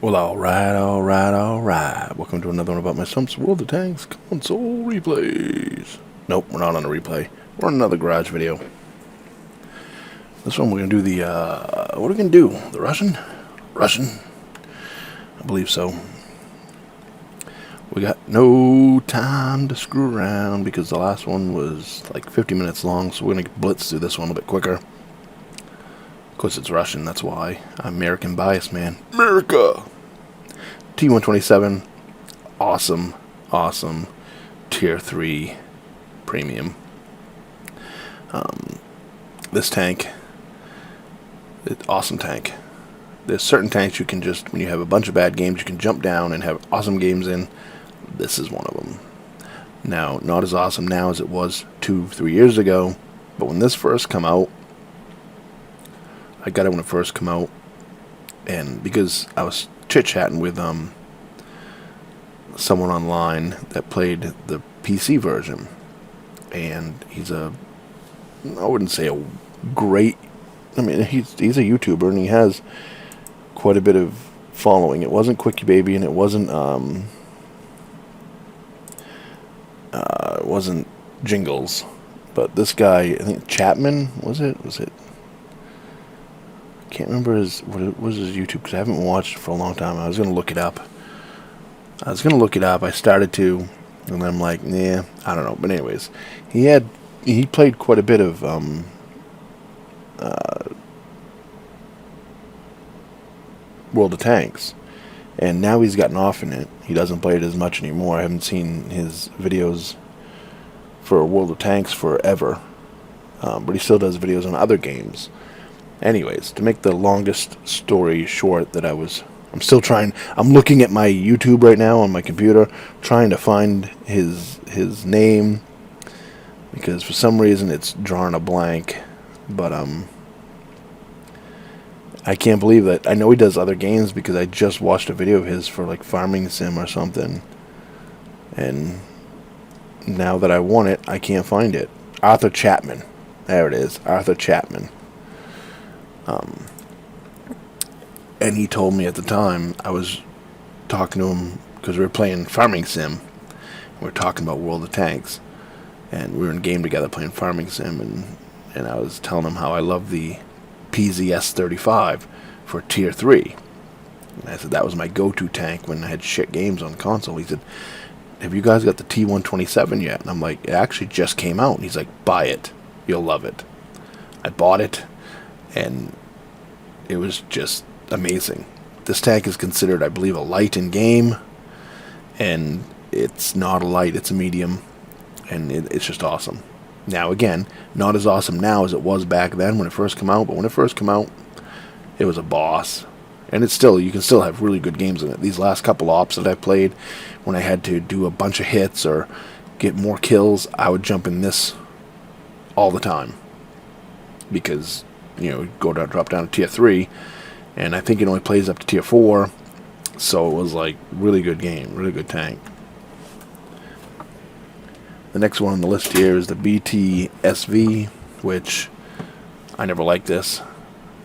Well, alright. Welcome to another one about my Stump's World of Tanks console replays. Nope, we're not on a replay. We're on another garage video. This one we're going to do the, what are we going to do? The Russian? Russian? I believe so. We got no time to screw around because the last one was like 50 minutes long, so we're going to blitz through this one a bit quicker. Of course it's Russian, that's why. I'm American bias, man. America! T127, awesome, tier 3 premium. This tank, awesome tank. There's certain tanks you can just, when you have a bunch of bad games, you can jump down and have awesome games in. This is one of them. Now, not as awesome now as it was 2-3 years ago, but when this first come out, I got it when it first come out, and because I was chit-chatting with someone online that played the PC version, and he's I wouldn't say a great, I mean, he's a YouTuber, and he has quite a bit of following. It wasn't Quickie Baby, and it wasn't Jingles, but this guy, I think Chapman, was it? Can't remember what was his YouTube, because I haven't watched it for a long time. I was going to look it up. I started to, and then I'm like, nah, I don't know. But anyways, he played quite a bit of World of Tanks, and now he's gotten off in it. He doesn't play it as much anymore. I haven't seen his videos for World of Tanks forever, but he still does videos on other games. Anyways, to make the longest story short, I'm still trying. I'm looking at my YouTube right now on my computer, trying to find his name, because for some reason it's drawing a blank. But I can't believe that. I know he does other games because I just watched a video of his for like Farming Sim or something, and now that I want it, I can't find it. Arthur Chapman. There it is, Arthur Chapman. And he told me at the time, I was talking to him because we were playing Farming Sim. We were talking about World of Tanks, and we were in a game together playing Farming Sim, and I was telling him how I love the PZS-35 for tier 3. And I said that was my go-to tank when I had shit games on console. He said, have you guys got the T127 yet? And I'm like, it actually just came out. And he's like, buy it. You'll love it. I bought it, and it was just amazing. This tank is considered, I believe, a light in game, and it's not a light, it's a medium, and it's just awesome. Now again, not as awesome now as it was back then when it first came out, but when it first came out, it was a boss. And you can still have really good games in it. These last couple ops that I played, when I had to do a bunch of hits or get more kills, I would jump in this all the time, because drop down to tier 3, and I think it only plays up to tier 4, so it was like really good game, really good tank. The next one on the list here is the BTSV, which I never liked this.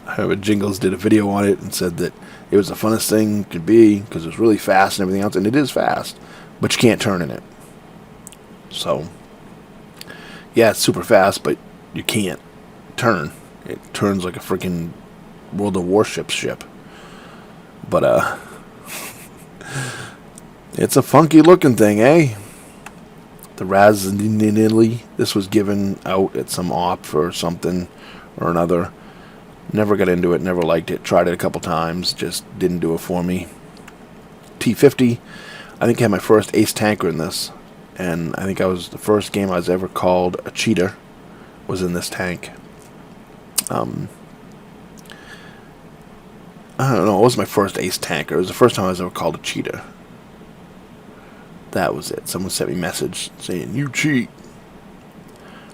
I heard Jingles did a video on it and said that it was the funnest thing it could be because it was really fast and everything else, and it is fast, but you can't turn in it. So yeah, it's super fast, but you can't turn. It turns like a freaking World of Warships ship. But, it's a funky looking thing, eh? The Raz-Nili. This was given out at some op or something or another. Never got into it, never liked it. Tried it a couple times, just didn't do it for me. T50. I think I had my first ace tanker in this. And I think the first game I was ever called a cheater was in this tank. I don't know, it was my first ace tanker. It was the first time I was ever called a cheater. That was it. Someone sent me a message saying, you cheat.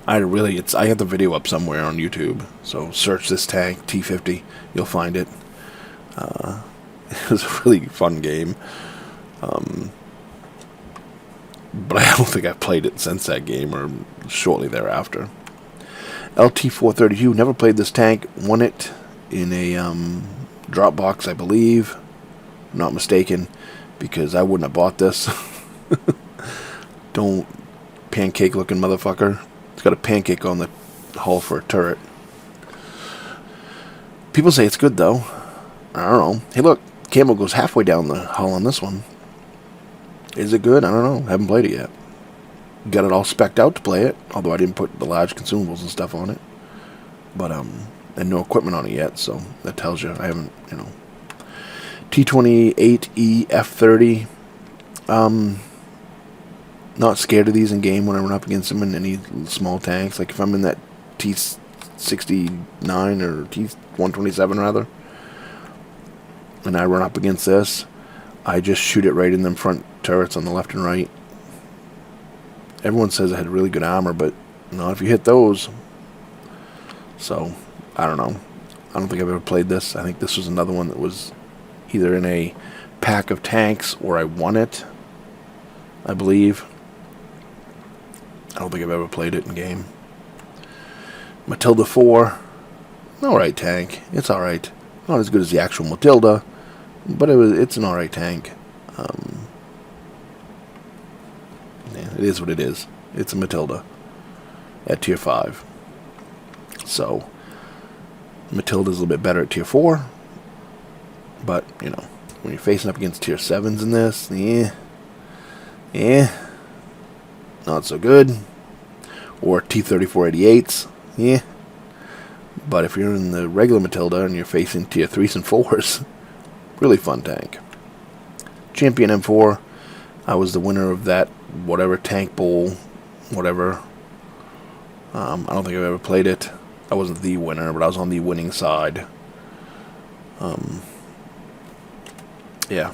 I have the video up somewhere on YouTube, so search this tank, T50, you'll find it. It was a really fun game. But I don't think I've played it since that game or shortly thereafter. LT-432, never played this tank, won it in a Dropbox, I believe. not mistaken, because I wouldn't have bought this. Don't pancake looking motherfucker. It's got a pancake on the hull for a turret. People say it's good though. I don't know. Hey look, camo goes halfway down the hull on this one. Is it good? I don't know. Haven't played it yet. Got it all specced out to play it, although I didn't put the large consumables and stuff on it. But and no equipment on it yet, so that tells you I haven't, you know. T28E F30. Not scared of these in game when I run up against them in any small tanks. Like if I'm in that T69 or T127 rather, and I run up against this, I just shoot it right in them front turrets on the left and right. Everyone says I had really good armor, but not if you hit those. So, I don't know. I don't think I've ever played this. I think this was another one that was either in a pack of tanks or I won it, I believe. I don't think I've ever played it in game. Matilda 4. Alright tank. It's alright. Not as good as the actual Matilda, but it's an alright tank. Yeah, it is what it is. It's a Matilda at tier 5. So, Matilda's a little bit better at tier 4. But, you know, when you're facing up against tier 7s in this, yeah, not so good. Or T-3488s, yeah. But if you're in the regular Matilda and you're facing tier 3s and 4s, really fun tank. Champion M4, I was the winner of that whatever tank bowl, whatever. I don't think I've ever played it. I wasn't the winner, but I was on the winning side. Yeah.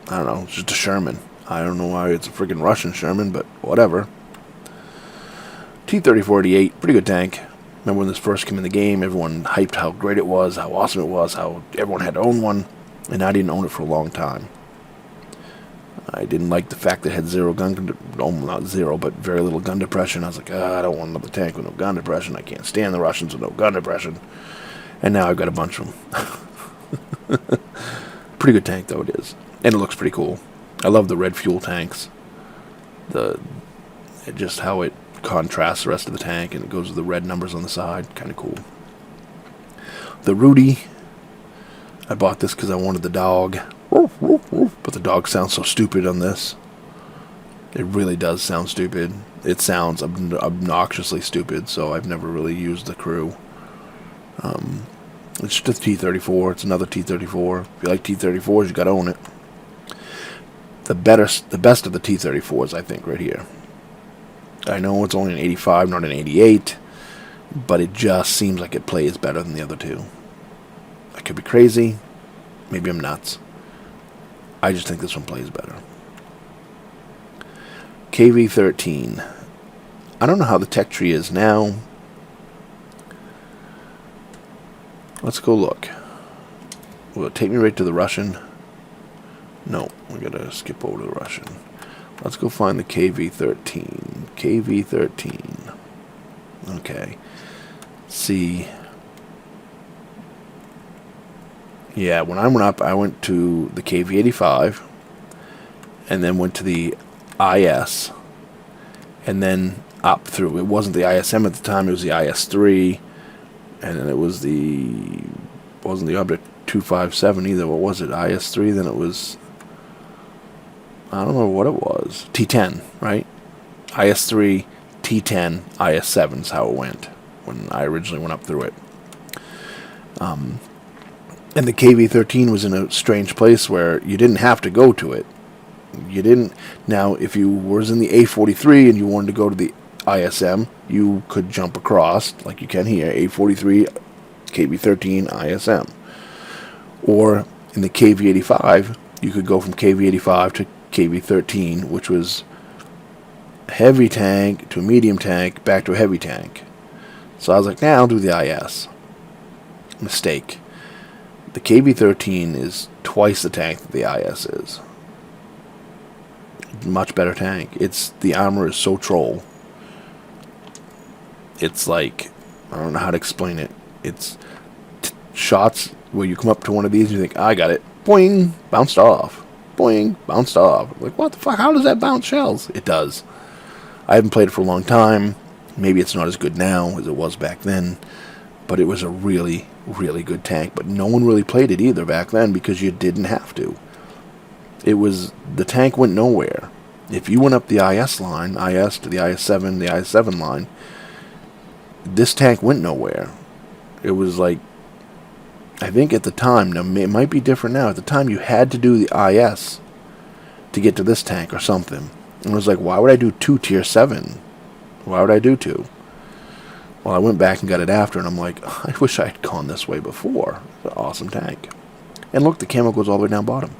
I don't know, it's just a Sherman. I don't know why it's a freaking Russian Sherman, but whatever. T-3488, pretty good tank. Remember when this first came in the game, everyone hyped how great it was, how awesome it was, how everyone had to own one, and I didn't own it for a long time. I didn't like the fact that it had zero gun, not zero, but very little gun depression. I was like, I don't want another tank with no gun depression. I can't stand the Russians with no gun depression. And now I've got a bunch of them. Pretty good tank though it is, and it looks pretty cool. I love the red fuel tanks. Just how it contrasts the rest of the tank, and it goes with the red numbers on the side. Kind of cool. The Rudy. I bought this because I wanted the dog. But the dog sounds so stupid on this. It really does sound stupid. It sounds obnoxiously stupid, so I've never really used the crew. It's just a T-34. It's another T-34. If you like T-34s, you gotta own it. The best of the T-34s, I think, right here. I know it's only an 85, not an 88, but it just seems like it plays better than the other two. I could be crazy. Maybe I'm nuts. I just think this one plays better. KV-13. I don't know how the tech tree is now. Let's go look. Will it take me right to the Russian? No, we gotta skip over to the Russian. Let's go find the KV-13. KV-13. Okay. See. Yeah, when I went up, I went to the KV-85, and then went to the IS, and then up through. It wasn't the ISM at the time, it was the IS-3, and then it was wasn't the Object 257 either. What was it? IS-3, then it was, I don't know what it was. T-10, right? IS-3, T-10, IS-7 is how it went when I originally went up through it. And the KV-13 was in a strange place where you didn't have to go to it. You didn't. Now, if you was in the A43 and you wanted to go to the ISM, you could jump across, like you can here, A43, KV-13, ISM. Or in the KV-85, you could go from KV-85 to KV-13, which was a heavy tank to a medium tank, back to a heavy tank. So I was like, I'll do the IS. Mistake. The KV-13 is twice the tank that the IS is. Much better tank. The armor is so troll. It's like, I don't know how to explain it. It's shots where you come up to one of these and you think, I got it. boing, bounced off. Boing, bounced off. Like, what the fuck? How does that bounce shells? It does. I haven't played it for a long time. Maybe it's not as good now as it was back then. But it was a really, really good tank. But no one really played it either back then because you didn't have to. The tank went nowhere. If you went up the IS line, IS to the IS-7, the IS-7 line, this tank went nowhere. It was like, I think at the time, now it might be different now, at the time you had to do the IS to get to this tank or something. And it was like, why would I do 2 tier 7? Why would I do 2? Well, I went back and got it after, and I'm like, I wish I had gone this way before. It's an awesome tank. And look, the camo goes all the way down bottom.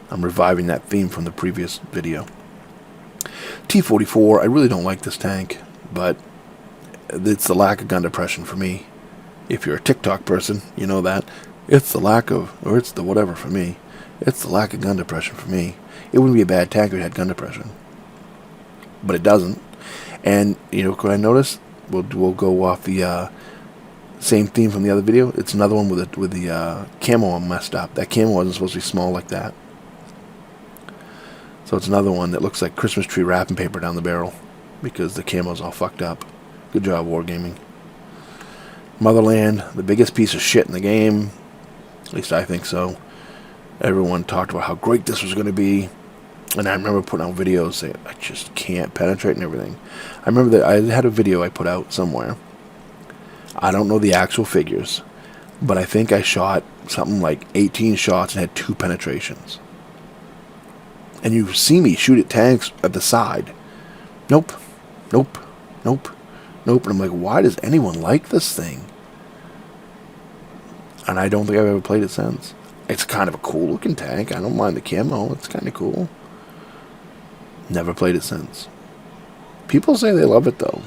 I'm reviving that theme from the previous video. T-44, I really don't like this tank, but it's the lack of gun depression for me. If you're a TikTok person, you know that. It's the lack of, or it's the whatever for me. It's the lack of gun depression for me. It wouldn't be a bad tank if it had gun depression. But it doesn't. And, you know, what I noticed? We'll go off the same theme from the other video. It's another one with the camo messed up. That camo wasn't supposed to be small like that. So it's another one that looks like Christmas tree wrapping paper down the barrel because the camo's all fucked up. Good job, Wargaming. Motherland, the biggest piece of shit in the game. At least I think so. Everyone talked about how great this was going to be. And I remember putting out videos saying, I just can't penetrate and everything. I remember that I had a video I put out somewhere. I don't know the actual figures. But I think I shot something like 18 shots and had 2 penetrations. And you see me shoot at tanks at the side. Nope. Nope. Nope. Nope. And I'm like, why does anyone like this thing? And I don't think I've ever played it since. It's kind of a cool looking tank. I don't mind the camo. It's kind of cool. Never played it since. People say they love it though.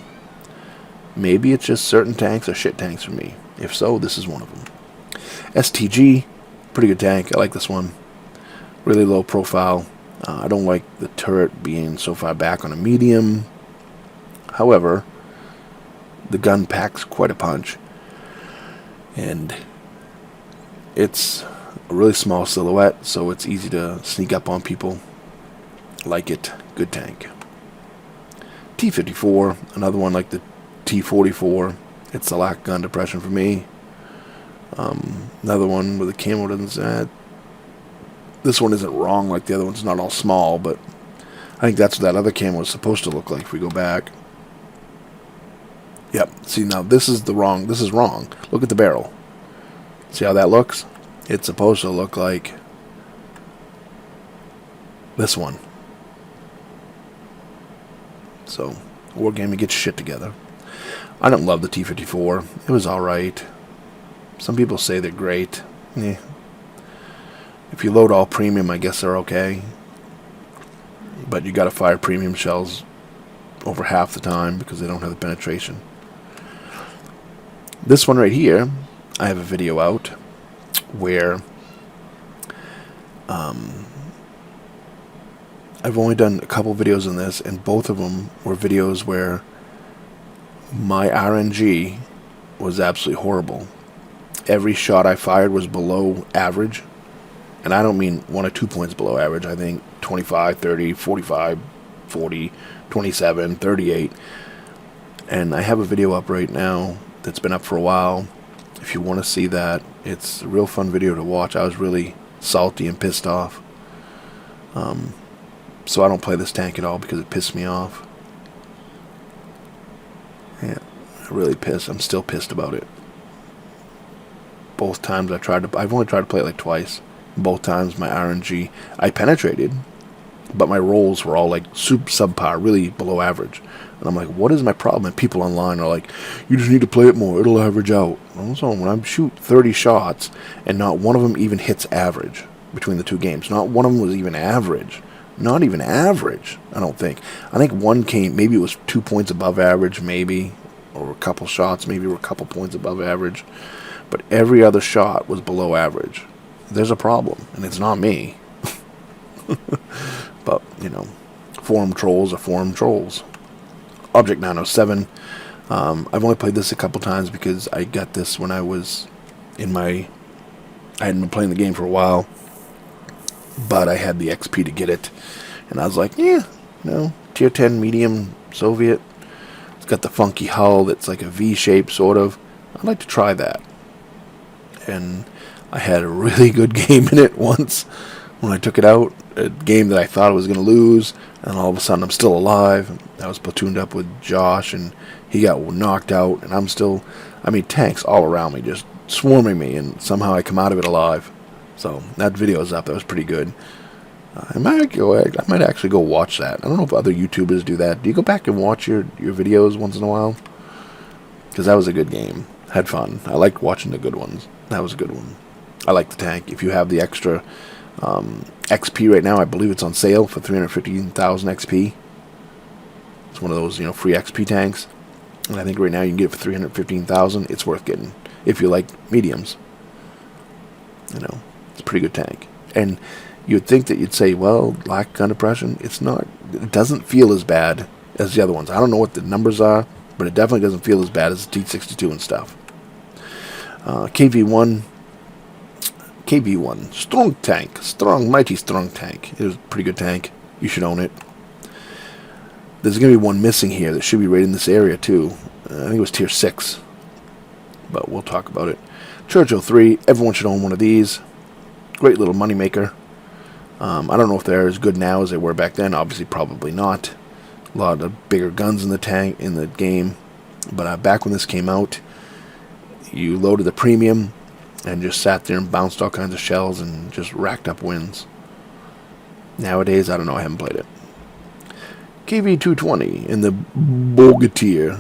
Maybe it's just certain tanks are shit tanks for me. If so, this is one of them. STG, pretty good tank. I like this one. Really low profile. I don't like the turret being so far back on a medium. However, the gun packs quite a punch. And it's a really small silhouette, so it's easy to sneak up on people. Like it. Good tank. T-54, another one like the T-44. It's the lack of gun depression for me. Another one with the camo doesn't. This one isn't wrong like the other one's not all small, but I think that's what that other camo is supposed to look like if we go back. Yep. See, now this is wrong. Look at the barrel. See how that looks? It's supposed to look like this one. So, Wargaming, get your shit together. I don't love the T-54. It was alright. Some people say they're great. Eh. If you load all premium, I guess they're okay. But you gotta fire premium shells over half the time because they don't have the penetration. This one right here, I have a video out where I've only done a couple videos on this, and both of them were videos where my RNG was absolutely horrible. Every shot I fired was below average. And I don't mean 1 or 2 points below average. I think 25, 30, 45, 40, 27, 38. And I have a video up right now that's been up for a while. If you want to see that, it's a real fun video to watch. I was really salty and pissed off. So I don't play this tank at all because it pissed me off. Yeah, really pissed. I'm still pissed about it. Both times I've only tried to play it like twice. Both times my RNG, I penetrated, but my rolls were all like subpar, really below average. And I'm like, what is my problem? And people online are like, you just need to play it more, it'll average out. Also, when I shoot 30 shots and not one of them even hits average between the two games, not one of them was even average. Not even average, I don't think. I think one came, maybe it was 2 points above average, maybe, or a couple shots, maybe were a couple points above average. But every other shot was below average. There's a problem, and it's not me. But, you know, forum trolls are forum trolls. Object 907. I've only played this a couple times because I got this when I was in my I hadn't been playing the game for a while, but I had the XP to get it. And I was like, yeah, tier 10 medium Soviet. It's got the funky hull that's like a V shape, sort of. I'd like to try that. And I had a really good game in it once when I took it out. A game that I thought I was going to lose, and all of a sudden I'm still alive. I was platooned up with Josh, and he got knocked out, and I'm still... tanks all around me, just swarming me, and somehow I come out of it alive. So that video is up. That was pretty good. I might actually go watch that. I don't know if other YouTubers do that. Do you go back and watch your videos once in a while? Because that was a good game. Had fun. I liked watching the good ones. That was a good one. I like the tank. If you have the extra XP right now, I believe it's on sale for 315,000 XP. It's one of those, free XP tanks. And I think right now you can get it for 315,000. It's worth getting if you like mediums. It's a pretty good tank. And you'd think that you'd say, well, lack gun depression. It's not. It doesn't feel as bad as the other ones. I don't know what the numbers are, but it definitely doesn't feel as bad as the T-62 and stuff. KV-1, strong tank, mighty strong tank. It was a pretty good tank. You should own it. There's going to be one missing here that should be right in this area too. I think it was tier 6, but we'll talk about it. Churchill 3, everyone should own one of these. Great little money maker. I don't know if they're as good now as they were back then. Obviously, probably not. A lot of bigger guns in the game. But back when this came out, you loaded the premium and just sat there and bounced all kinds of shells and just racked up wins. Nowadays, I don't know. I haven't played it. KV-220 in the Bogatyr,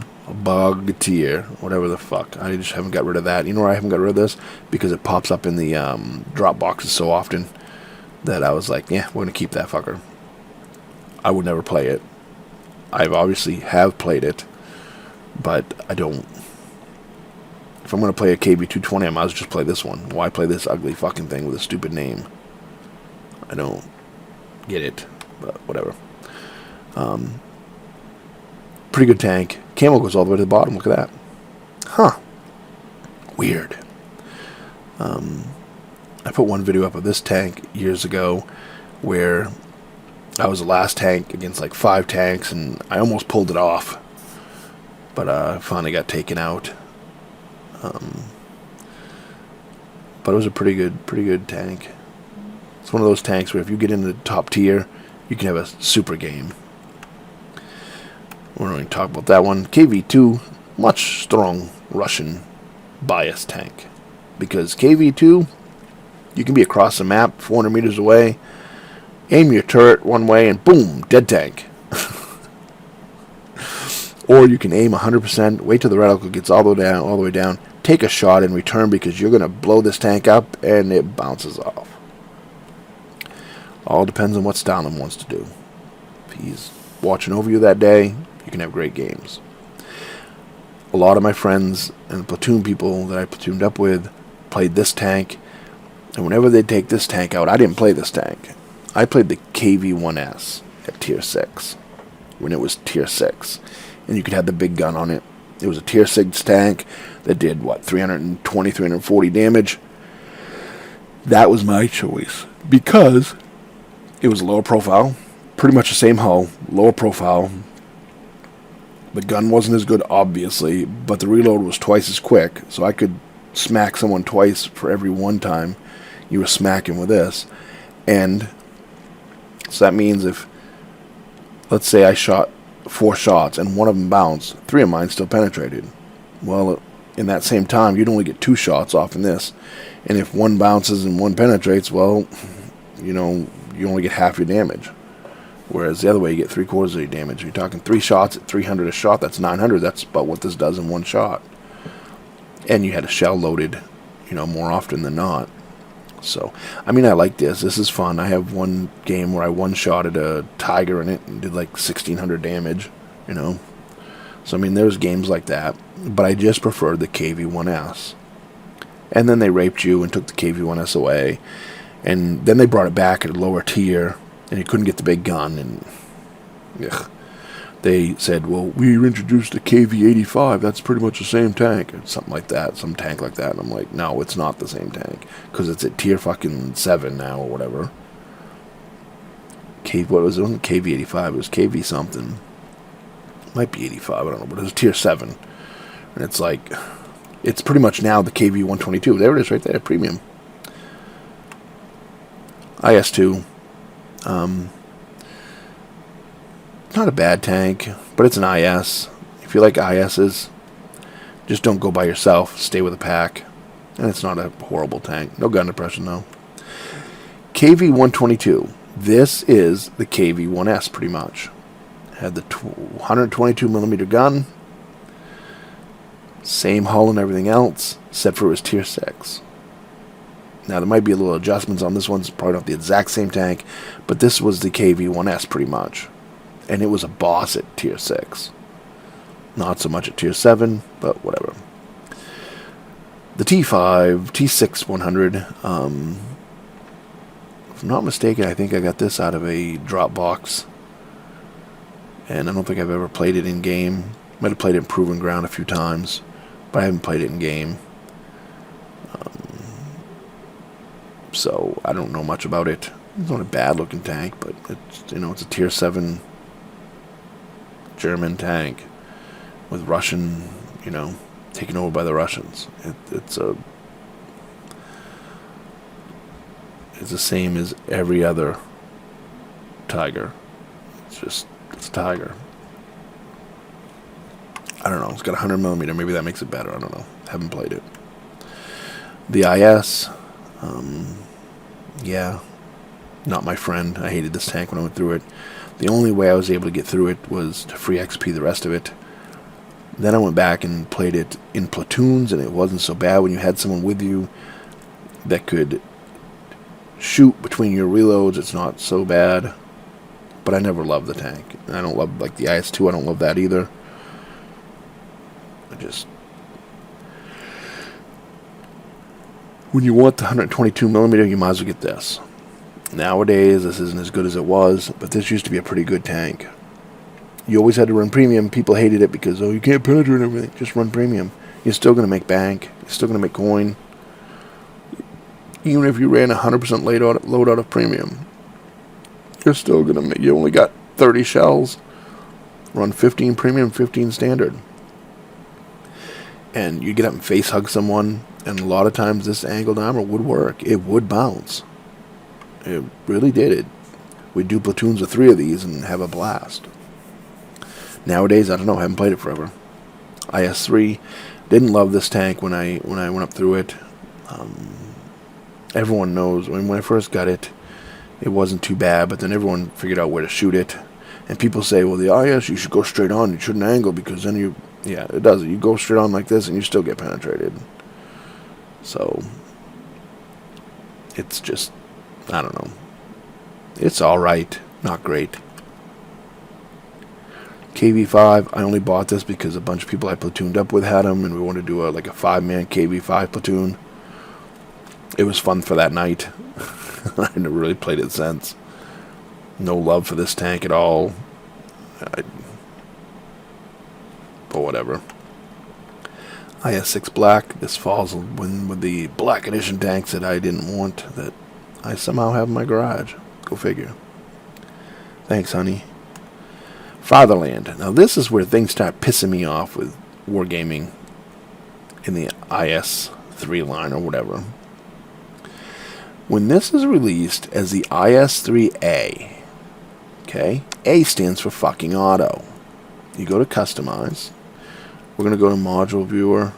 whatever the fuck. I just haven't got rid of that. You know why I haven't got rid of this? Because it pops up in the drop boxes so often that I was like, yeah, we're going to keep that fucker. I would never play it. I've obviously have played it, but I don't. If I'm going to play a KV-220, I might as well just play this one. Why play this ugly fucking thing with a stupid name? I don't get it, but whatever. Pretty good tank. Camo goes all the way to the bottom. Look at that. Huh. Weird. I put one video up of this tank years ago where I was the last tank against like 5 tanks, and I almost pulled it off, but I finally got taken out. But it was a pretty good tank. It's one of those tanks where if you get into the top tier, you can have a super game. We're not going to talk about that one. KV-2, much strong Russian bias tank. Because KV-2, you can be across the map, 400 meters away, aim your turret one way, and boom, dead tank. Or you can aim 100%, wait till the reticle gets all the way down, take a shot in return because you're going to blow this tank up, and it bounces off. All depends on what Stalin wants to do. If he's watching over you that day, you can have great games. A lot of my friends and platoon people that I platooned up with played this tank, and whenever they take this tank out, I didn't play this tank. I played the KV-1S at tier 6 when it was tier 6, and you could have the big gun on it. It was a tier 6 tank that did 320, 340 damage. That was my choice because it was lower profile, pretty much the same hull, lower profile. The gun wasn't as good, obviously, but the reload was twice as quick, so I could smack someone twice for every one time you were smacking with this. And so that means if, let's say I shot 4 shots and one of them bounced, 3 of mine still penetrated. Well, in that same time, you'd only get 2 shots off in this. And if one bounces and one penetrates, well, you only get half your damage. Whereas the other way, you get 3/4 of your damage. You're talking 3 shots at 300 a shot. That's 900. That's about what this does in one shot. And you had a shell loaded, more often than not. So, I like this. This is fun. I have one game where I one-shotted a tiger in it and did like 1,600 damage, So, there's games like that. But I just preferred the KV-1S. And then they raped you and took the KV-1S away. And then they brought it back at a lower tier. And you couldn't get the big gun. And they said, well, we introduced the KV-85. That's pretty much the same tank. Or something like that. Some tank like that. And I'm like, no, it's not the same tank. Because it's at tier fucking 7 now or whatever. What was it? It wasn't KV-85. It was KV something. It might be 85. I don't know. But it was tier 7. And it's like, it's pretty much now the KV-122. There it is right there. Premium. IS-2. Not a bad tank, but it's an IS. If you like ISs, just don't go by yourself. Stay with a pack. And it's not a horrible tank. No gun depression, though. KV-122. This is the KV-1S, pretty much. Had the 122mm gun. Same hull and everything else, except for it was tier 6. Now, there might be a little adjustments on this one. It's probably not the exact same tank, but this was the KV-1S, pretty much. And it was a boss at tier 6. Not so much at tier 7, but whatever. The T6 100. If I'm not mistaken, I think I got this out of a drop box. And I don't think I've ever played it in game. Might have played it in Proving Ground a few times, but I haven't played it in game. So I don't know much about it. It's not a bad looking tank, but it's, it's a tier 7 German tank with Russian, taken over by the Russians. It's the same as every other Tiger. It's Tiger. I don't know. It's got 100mm. Maybe that makes it better. I don't know. Haven't played it. The IS, yeah, not my friend. I hated this tank when I went through it. The only way I was able to get through it was to free XP the rest of it. Then I went back and played it in platoons, and it wasn't so bad when you had someone with you that could shoot between your reloads. It's not so bad. But I never loved the tank. And I don't love, like, the IS-2. I don't love that either. When you want the 122mm, you might as well get this. Nowadays, this isn't as good as it was, but this used to be a pretty good tank. You always had to run premium. People hated it because, you can't penetrate everything. Just run premium. You're still going to make bank. You're still going to make coin. Even if you ran 100% load out of premium, you're still going to make... You only got 30 shells. Run 15 premium, 15 standard. And you get up and face hug someone, and a lot of times this angled armor would work. It would bounce. It really did. We'd do platoons of 3 of these and have a blast. Nowadays, I don't know. I haven't played it forever. IS-3. Didn't love this tank when I went up through it. Everyone knows. When I first got it, it wasn't too bad, but then everyone figured out where to shoot it. And people say, well, the IS, you should go straight on. You shouldn't angle because then you... Yeah, it does. You go straight on like this and you still get penetrated. So, it's just, I don't know. It's alright. Not great. KV-5, I only bought this because a bunch of people I platooned up with had them, and we wanted to do a 5-man KV-5 platoon. It was fun for that night. I never really played it since. No love for this tank at all. But whatever. IS-6 Black. This falls with the Black Edition tanks that I didn't want, that I somehow have in my garage. Go figure. Thanks, honey. Fatherland. Now this is where things start pissing me off with wargaming in the IS-3 line or whatever. When this is released as the IS-3A, okay, A stands for fucking auto. You go to Customize. We're going to go to Module Viewer.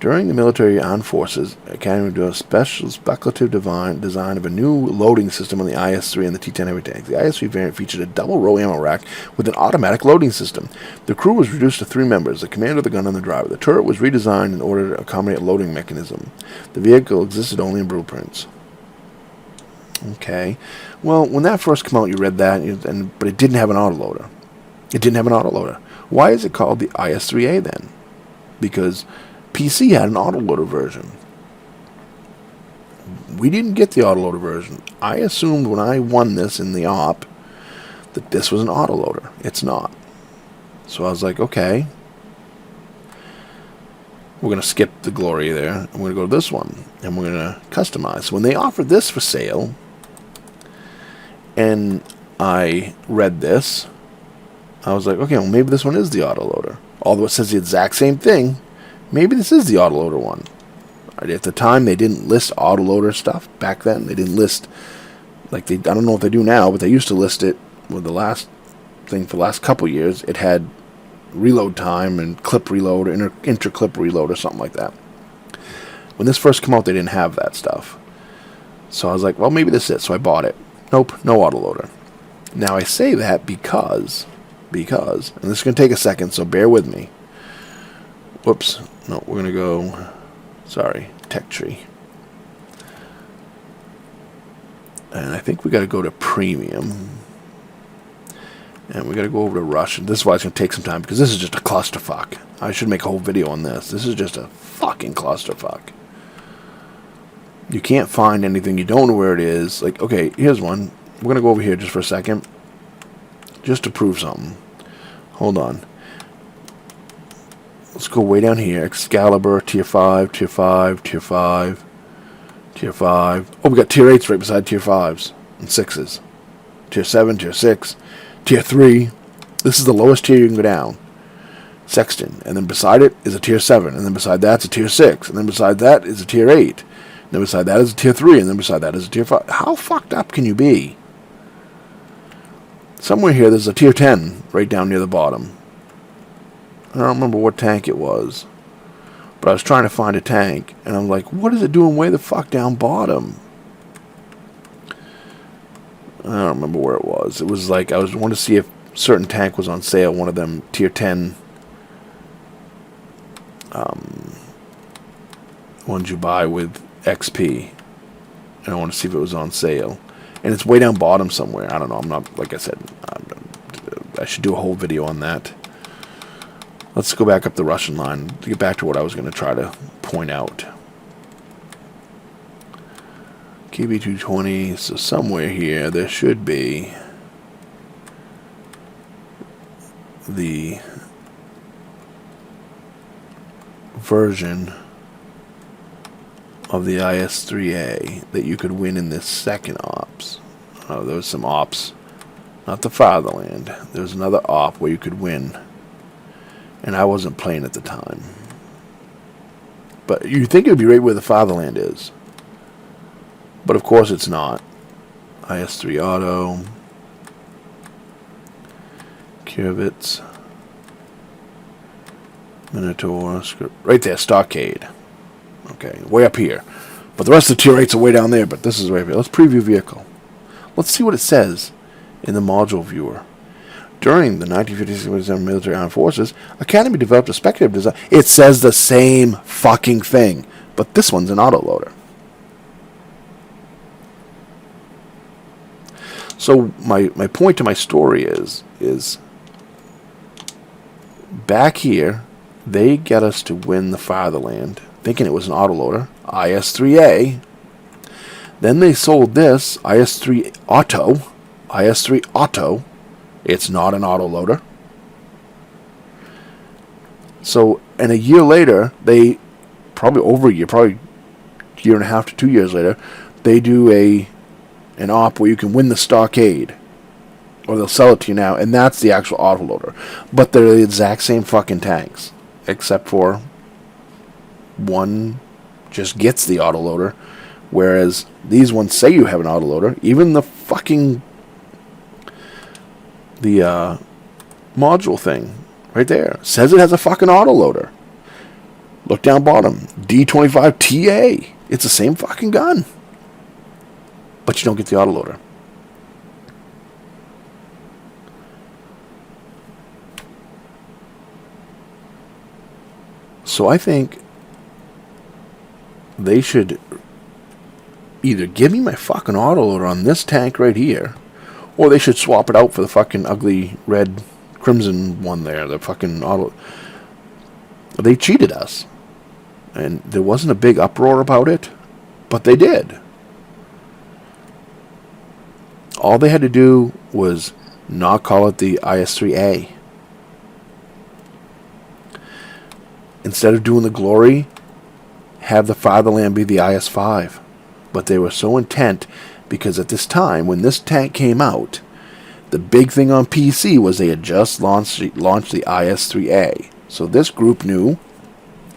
During the Military Armed Forces Academy, do a speculative design of a new loading system on the IS-3 and the T-10 heavy tanks. The IS-3 variant featured a double-row ammo rack with an automatic loading system. The crew was reduced to 3 members, the commander, the gunner, and the driver. The turret was redesigned in order to accommodate a loading mechanism. The vehicle existed only in blueprints. Okay. Well, when that first came out, you read that, but it didn't have an autoloader. It didn't have an autoloader. Why is it called the IS-3A then? Because PC had an autoloader version. We didn't get the autoloader version. I assumed when I won this in the op that this was an autoloader. It's not. So I was like, okay. We're going to skip the glory there. And we're going to go to this one. And we're going to customize. So when they offered this for sale, and I read this, I was like, okay, well, maybe this one is the autoloader. Although it says the exact same thing, maybe this is the autoloader one. Right, at the time, they didn't list autoloader stuff back then. They didn't list, like, I don't know if they do now, but they used to list it with the last thing for the last couple years. It had reload time and clip reload or inter-clip reload or something like that. When this first came out, they didn't have that stuff. So I was like, well, maybe this is it. So I bought it. Nope, no autoloader. Now I say that because, and this is going to take a second, so bear with me. Whoops. No, we're going to go, sorry, tech tree. And I think we got to go to premium. And we got to go over to Russian. This is why it's going to take some time, because this is just a clusterfuck. I should make a whole video on this. This is just a fucking clusterfuck. You can't find anything. You don't know where it is. Like, okay, here's one. We're going to go over here just for a second. Just to prove something. Hold on. Let's go way down here. Excalibur, tier 5, tier 5, tier 5, tier 5. Oh, we got tier 8s right beside tier 5s and 6s. Tier 7, tier 6. Tier 3, this is the lowest tier you can go down. Sexton. And then beside it is a tier 7. And then beside that's a tier 6. And then beside that is a tier 8. And then beside that is a tier 3. And then beside that is a tier 5. How fucked up can you be? Somewhere here there's a tier 10 right down near the bottom. I don't remember what tank it was. But I was trying to find a tank. And I'm like, what is it doing way the fuck down bottom? I don't remember where it was. It was like, I wanted to see if certain tank was on sale. One of them tier 10 ones you buy with XP. And I want to see if it was on sale. And it's way down bottom somewhere. I don't know. I'm not, like I said, I should do a whole video on that. Let's go back up the Russian line to get back to what I was going to try to point out. KB220, so somewhere here there should be the version of the IS-3A that you could win in this second ops. Oh, there was some ops, not the Fatherland. There was another op where you could win, and I wasn't playing at the time. But you think it would be right where the Fatherland is. But of course it's not. IS-3 Auto. Kiervitz. Minotaur. Right there, Stockade. Okay, way up here. But the rest of the tier 8s are way down there, but this is way up here. Let's preview vehicle. Let's see what it says in the module viewer. During the 1956 Military Armed Forces, Academy developed a speculative design. It says the same fucking thing, but this one's an autoloader. So my point to my story is back here, they get us to win the Fatherland, thinking it was an autoloader, IS-3A. Then they sold this, IS-3 Auto. It's not an autoloader. So, and a year later, they, probably over a year, probably a year and a half to 2 years later, they do an op where you can win the Stockade. Or they'll sell it to you now, and that's the actual autoloader. But they're the exact same fucking tanks. Except for one just gets the autoloader, whereas these ones say you have an autoloader. Even the fucking module thing right there says it has a fucking autoloader. Look down bottom, D25 TA. It's the same fucking gun, but you don't get the autoloader. So I think they should either give me my fucking autoloader on this tank right here, or they should swap it out for the fucking ugly red crimson one there, the fucking auto. They cheated us. And there wasn't a big uproar about it, but they did. All they had to do was not call it the IS-3A. instead of doing the glory, have the fatherland be the IS-5. But they were so intent, because at this time, when this tank came out, the big thing on PC was they had just launched the IS-3A. So this group knew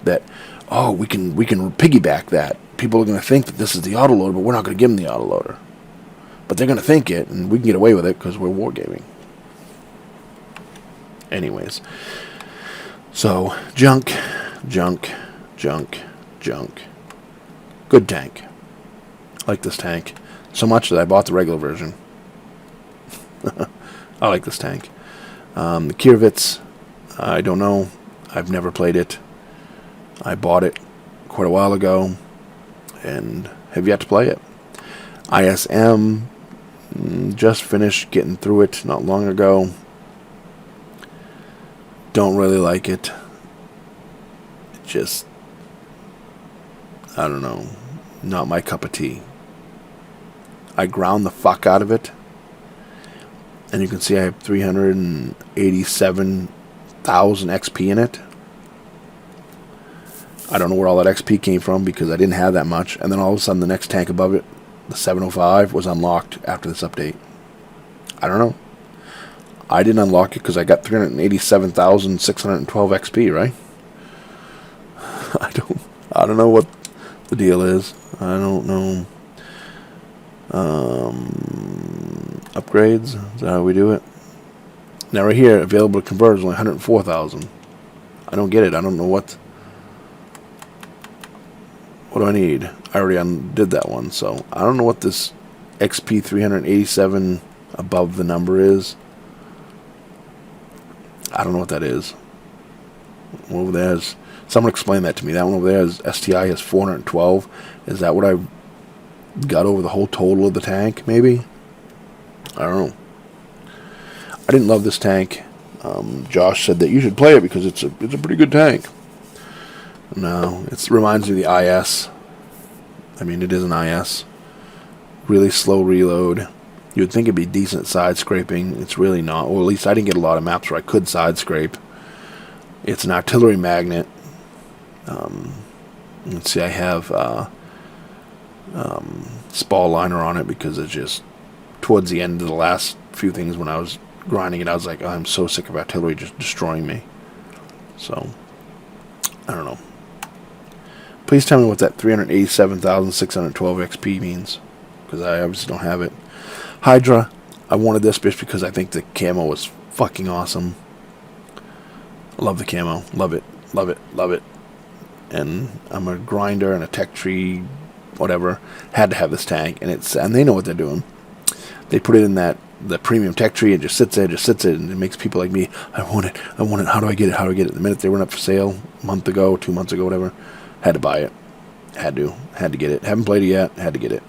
that, oh, we can piggyback that. People are going to think that this is the autoloader, but we're not going to give them the autoloader. But they're going to think it, and we can get away with it because we're wargaming. Anyways. So, junk. Good tank. I like this tank. So much that I bought the regular version. I like this tank. The 𝐒𝐨𝐬𝐬, I don't know. I've never played it. I bought it quite a while ago and have yet to play it. ISM, just finished getting through it not long ago. Don't really like it. Just, I don't know, not my cup of tea. I ground the fuck out of it. And you can see I have 387,000 XP in it. I don't know where all that XP came from because I didn't have that much. And then all of a sudden the next tank above it, the 705, was unlocked after this update. I don't know. I didn't unlock it because I got 387,612 XP, right? I don't know what the deal is. I don't know. Upgrades, is that how we do it? Now right here, available to convert is only 104,000. I don't get it. I don't know what do I need? I already undid that one, so I don't know what this XP 387 above the number is. I don't know what that is. Over there is, someone explain that to me. That one over there is STI has 412. Is that what I've got over the whole total of the tank, maybe? I don't know. I didn't love this tank. Josh said that you should play it because it's a pretty good tank. No, it reminds me of the IS. I mean, it is an IS. Really slow reload. You would think it'd be decent side scraping. It's really not. Or at least I didn't get a lot of maps where I could side scrape. It's an artillery magnet. Let's see, I have spall liner on it because it's just towards the end of the last few things when I was grinding it, I was like, oh, I'm so sick of artillery just destroying me. So, I don't know. Please tell me what that 387,612 XP means, because I obviously don't have it. Hydra, I wanted this just because I think the camo was fucking awesome. I love the camo. Love it. Love it. Love it. And I'm a grinder and a tech tree, whatever. Had to have this tank, and they know what they're doing. They put it in the premium tech tree and just sits there, and it makes people like me, I want it, how do I get it? The minute they went up for sale, a month ago, 2 months ago, whatever, had to buy it. Had to get it. Haven't played it yet, had to get it.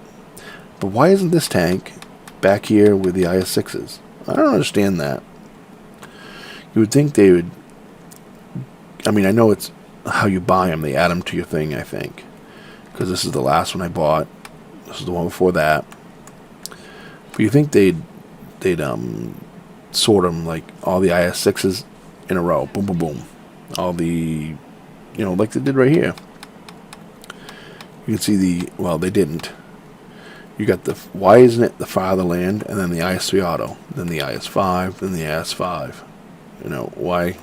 But why isn't this tank back here with the IS-6s? I don't understand that. You would think they would, I mean, I know it's how you buy them, they add them to your thing, I think. Because this is the last one I bought. This is the one before that. But you think they'd sort them like all the IS-6s in a row. Boom, boom, boom. All the, like they did right here. You can see well, they didn't. You got why isn't it the Fatherland, and then the IS-3 Auto, then the IS-5, then the IS-5. Why?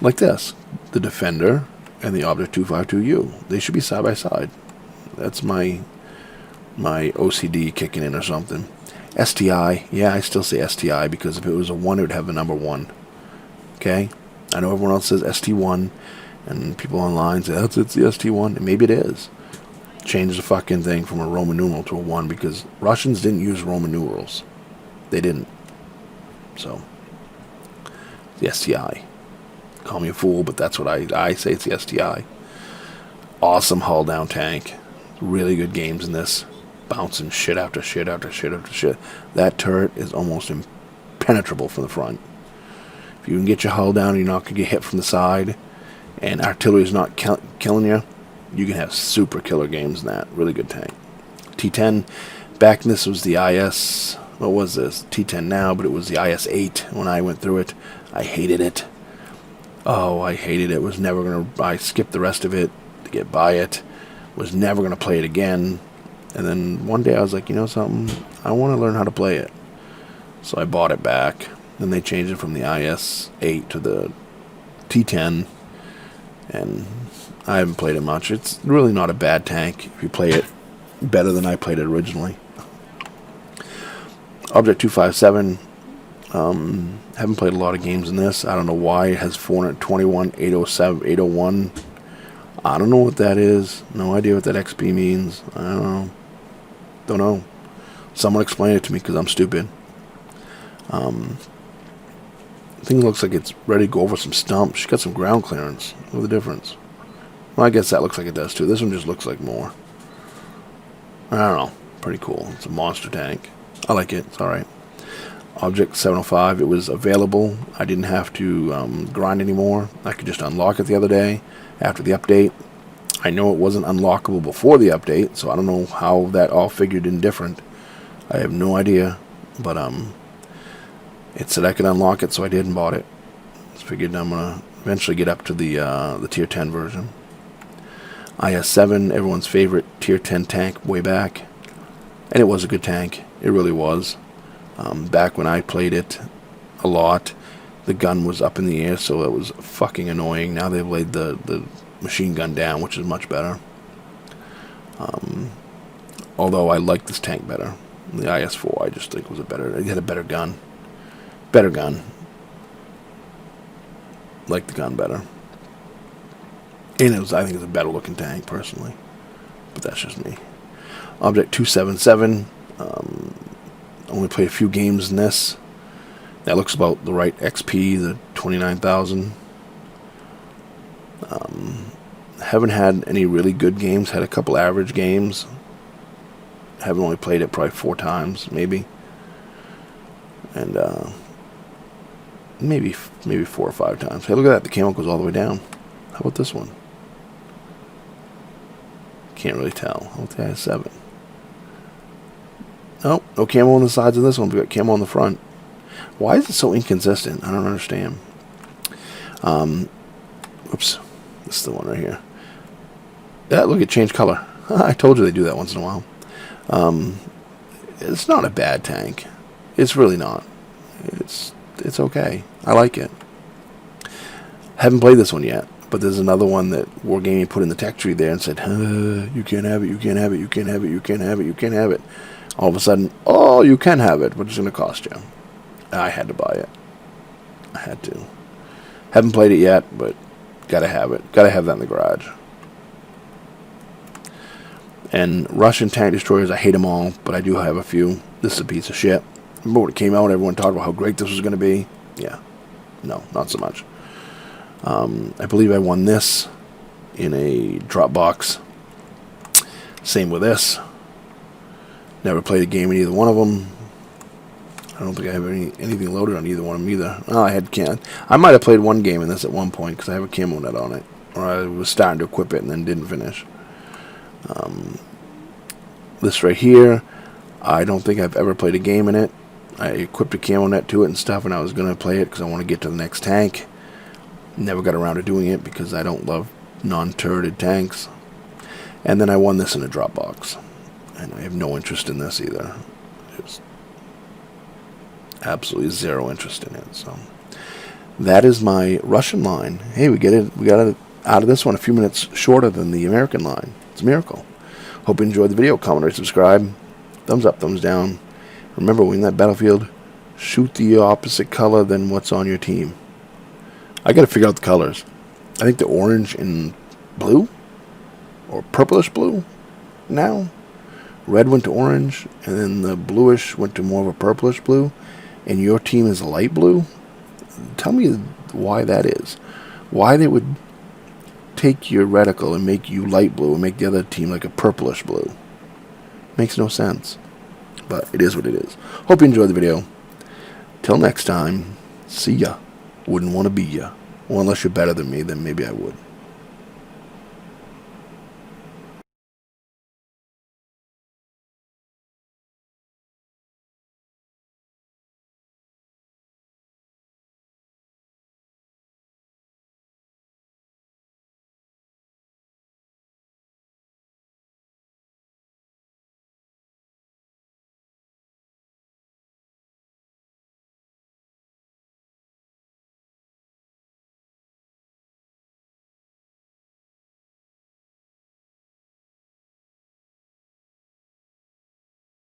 Like this. The Defender and the Object 252U. They should be side by side. That's my OCD kicking in or something. STI, yeah, I still say STI because if it was a 1, it would have the number 1. Okay? I know everyone else says ST1, and people online say, it's the ST1, and maybe it is. Change the fucking thing from a Roman numeral to a 1 because Russians didn't use Roman numerals. They didn't. So, the STI. Call me a fool, but that's what I say, it's the STI. Awesome hull down tank. Really good games in this. Bouncing shit after shit after shit after shit. That turret is almost impenetrable from the front. If you can get your hull down, you're not going to get hit from the side, and artillery is not killing you, you can have super killer games in that. Really good tank. T10, back in this was the IS, what was this? T10 now, but it was the IS-8 when I went through it. I hated it. Oh, I hated it. Was never gonna. I skipped the rest of it to get by it. Was never gonna play it again. And then one day I was like, you know something? I want to learn how to play it. So I bought it back. Then they changed it from the IS-8 to the T10. And I haven't played it much. It's really not a bad tank if you play it better than I played it originally. Object 257. Haven't played a lot of games in this. I don't know why it has 421, 807, 801. I don't know what that is. No idea what that XP means. I don't know. Don't know. Someone explain it to me because I'm stupid. Thing looks like it's ready to go over some stumps. She's got some ground clearance. What's the difference? Well, I guess that looks like it does too. This one just looks like more. I don't know. Pretty cool. It's a monster tank. I like it. It's alright. Object 705. It was available. I didn't have to grind anymore. I could just unlock it the other day after the update. I know it wasn't unlockable before the update, so I don't know how that all figured in different. I have no idea. But it said I could unlock it, so I did and bought it. Just figured I'm gonna eventually get up to the tier 10 version. IS-7, everyone's favorite tier 10 tank way back, and it was a good tank. It really was. Back when I played it a lot, the gun was up in the air, so it was fucking annoying. Now they've laid the machine gun down, which is much better. Although I like this tank better. The IS-4 I just think was it had a better gun. Better gun. Like the gun better. And I think it's a better looking tank personally. But that's just me. Object 277. Only played a few games in this. That looks about the right XP, the 29,000. Haven't had any really good games. Had a couple average games. Haven't only played it probably 4 times, maybe. And maybe 4 or 5 times. Hey, look at that. The camo goes all the way down. How about this one? Can't really tell. How about the IS-7? Oh, no camo on the sides of this one. We got camo on the front. Why is it so inconsistent? I don't understand. Oops. This is the one right here. Yeah, look, it changed color. I told you they do that once in a while. It's not a bad tank. It's really not. It's okay. I like it. Haven't played this one yet, but there's another one that Wargaming put in the tech tree there and said, you can't have it, you can't have it, you can't have it, you can't have it, you can't have it. All of a sudden, oh, you can have it, but it's going to cost you. I had to buy it. I had to. Haven't played it yet, but gotta have it. Gotta have that in the garage. And Russian tank destroyers, I hate them all, but I do have a few. This is a piece of shit. Remember when it came out, everyone talked about how great this was going to be? Yeah. No, not so much. I believe I won this in a drop box. Same with this. Never played a game in either one of them. I don't think I have anything loaded on either one of them either. Oh, I might have played one game in this at one point because I have a camo net on it. Or I was starting to equip it and then didn't finish. This right here, I don't think I've ever played a game in it. I equipped a camo net to it and stuff, and I was going to play it because I want to get to the next tank. Never got around to doing it because I don't love non-turreted tanks. And then I won this in a drop box. And I have no interest in this either. There's absolutely zero interest in it. So that is my Russian line. Hey, we got it out of this one a few minutes shorter than the American line. It's a miracle. Hope you enjoyed the video. Comment or subscribe. Thumbs up, thumbs down. Remember, when in that battlefield, shoot the opposite color than what's on your team. I got to figure out the colors. I think the orange and blue, or purplish blue now. Red went to orange, and then the bluish went to more of a purplish blue, and your team is a light blue. Tell me why that is. Why they would take your reticle and make you light blue and make the other team like a purplish blue. Makes no sense. But it is what it is. Hope you enjoyed the video. Till next time, see ya. Wouldn't want to be ya. Well, unless you're better than me, then maybe I would.